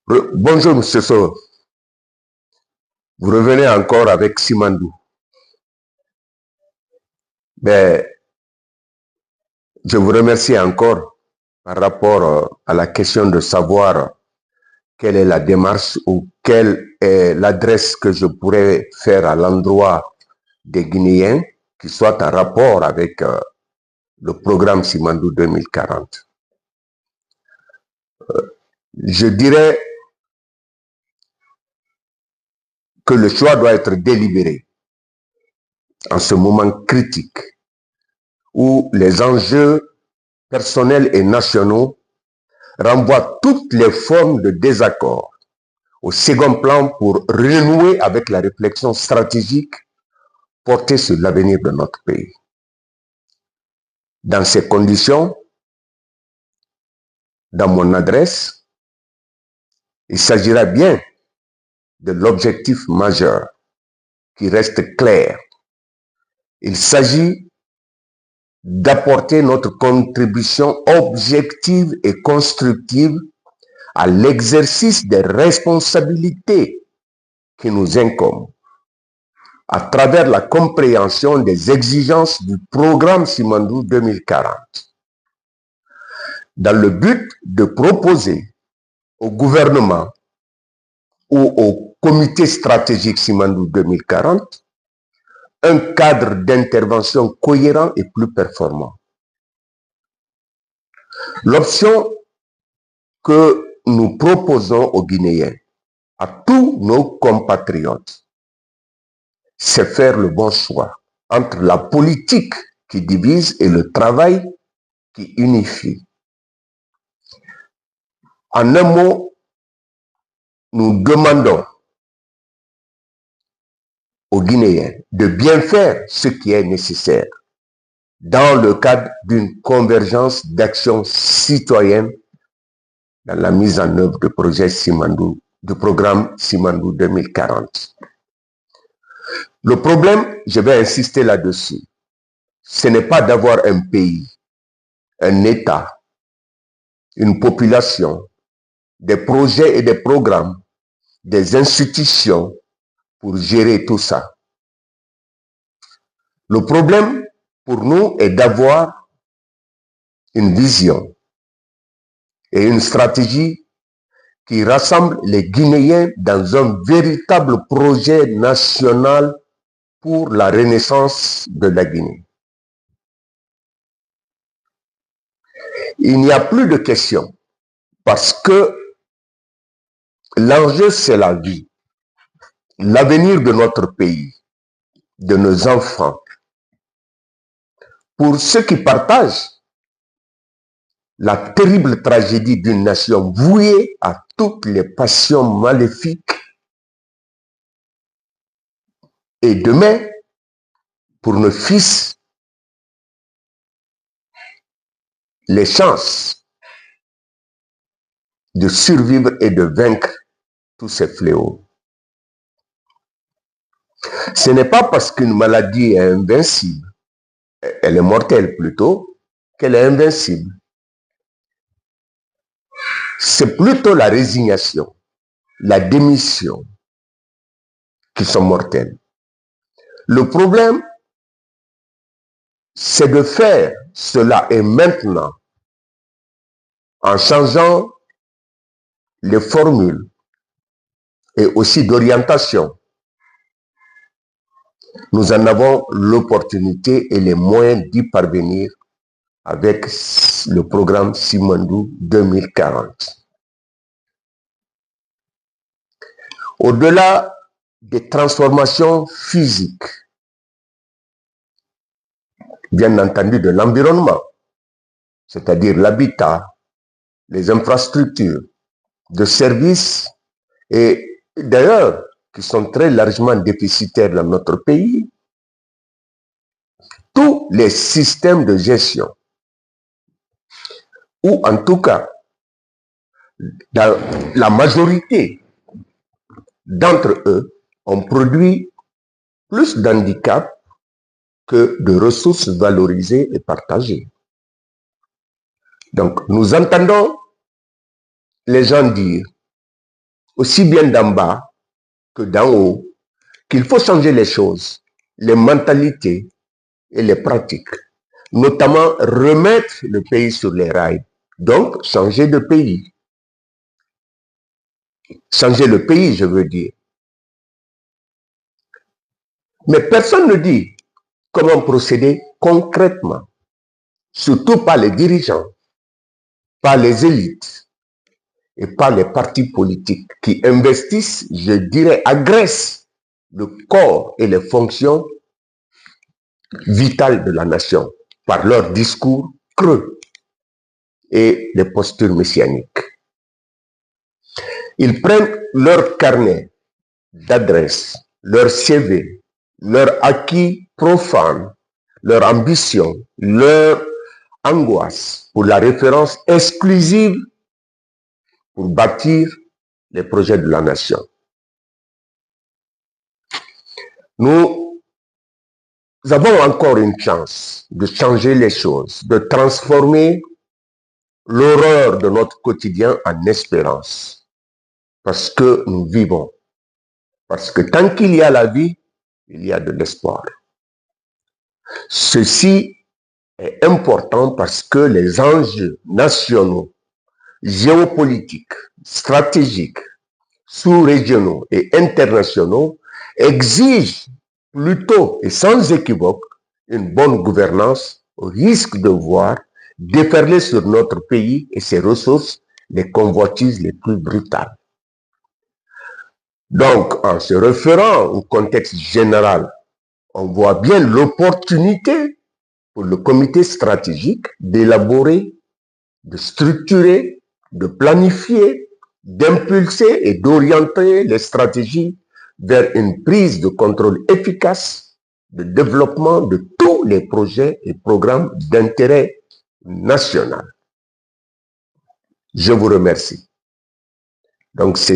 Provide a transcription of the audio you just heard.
Bonjour, monsieur So. Vous revenez encore avec Simandou. Mais je vous remercie encore par rapport à la question de savoir quelle est la démarche ou quelle est l'adresse que je pourrais faire à l'endroit des Guinéens qui soit en rapport avec le programme Simandou 2040. Je dirais que le choix doit être délibéré en ce moment critique où les enjeux personnels et nationaux renvoient toutes les formes de désaccord au second plan pour renouer avec la réflexion stratégique portée sur l'avenir de notre pays. Dans ces conditions, dans mon adresse, il s'agira bien de l'objectif majeur qui reste clair. Il s'agit d'apporter notre contribution objective et constructive à l'exercice des responsabilités qui nous incombent à travers la compréhension des exigences du programme Simandou 2040, dans le but de proposer au gouvernement ou au comité stratégique Simandou 2040 un cadre d'intervention cohérent et plus performant. L'option que nous proposons aux Guinéens, à tous nos compatriotes, c'est faire le bon choix entre la politique qui divise et le travail qui unifie. En un mot, nous demandons aux Guinéens de bien faire ce qui est nécessaire dans le cadre d'une convergence d'actions citoyennes dans la mise en œuvre du projet Simandou, du programme Simandou 2040. Le problème, je vais insister là-dessus, ce n'est pas d'avoir un pays, un État, une population, des projets et des programmes, des institutions pour gérer tout ça. Le problème pour nous est d'avoir une vision et une stratégie qui rassemble les Guinéens dans un véritable projet national pour la renaissance de la Guinée. Il n'y a plus de question parce que l'enjeu, c'est la vie, l'avenir de notre pays, de nos enfants. Pour ceux qui partagent la terrible tragédie d'une nation vouée à toutes les passions maléfiques, et demain, pour nos fils, les chances de survivre et de vaincre tous ces fléaux. Ce n'est pas parce qu'une maladie est invincible, elle est mortelle plutôt, qu'elle est invincible. C'est plutôt la résignation, la démission qui sont mortelles. Le problème, c'est de faire cela et maintenant en changeant les formules et aussi d'orientation. Nous en avons l'opportunité et les moyens d'y parvenir avec le programme Simandou 2040. Au-delà des transformations physiques, bien entendu de l'environnement, c'est-à-dire l'habitat, les infrastructures de services et d'ailleurs qui sont très largement déficitaires dans notre pays, tous les systèmes de gestion, ou en tout cas, dans la majorité d'entre eux, ont produit plus d'handicaps que de ressources valorisées et partagées. Donc, nous entendons les gens dire, aussi bien d'en bas que d'en haut, qu'il faut changer les choses, les mentalités et les pratiques, notamment remettre le pays sur les rails, donc changer de pays. Changer le pays, je veux dire. Mais personne ne dit comment procéder concrètement, surtout par les dirigeants, par les élites et par les partis politiques qui investissent, je dirais, agressent le corps et les fonctions vitales de la nation par leurs discours creux et les postures messianiques. Ils prennent leur carnet d'adresses, leur CV, leur acquis profane, leur ambition, leur angoisse pour la référence exclusive pour bâtir les projets de la nation. Nous avons encore une chance de changer les choses, de transformer l'horreur de notre quotidien en espérance, parce que nous vivons. Parce que tant qu'il y a la vie, il y a de l'espoir. Ceci est important parce que les enjeux nationaux, géopolitiques, stratégiques, sous-régionaux et internationaux exigent plutôt et sans équivoque une bonne gouvernance au risque de voir déferler sur notre pays et ses ressources les convoitises les plus brutales. Donc, en se référant au contexte général, on voit bien l'opportunité pour le comité stratégique d'élaborer, de structurer, de planifier, d'impulser et d'orienter les stratégies vers une prise de contrôle efficace de développement de tous les projets et programmes d'intérêt national. Je vous remercie. Donc, c'est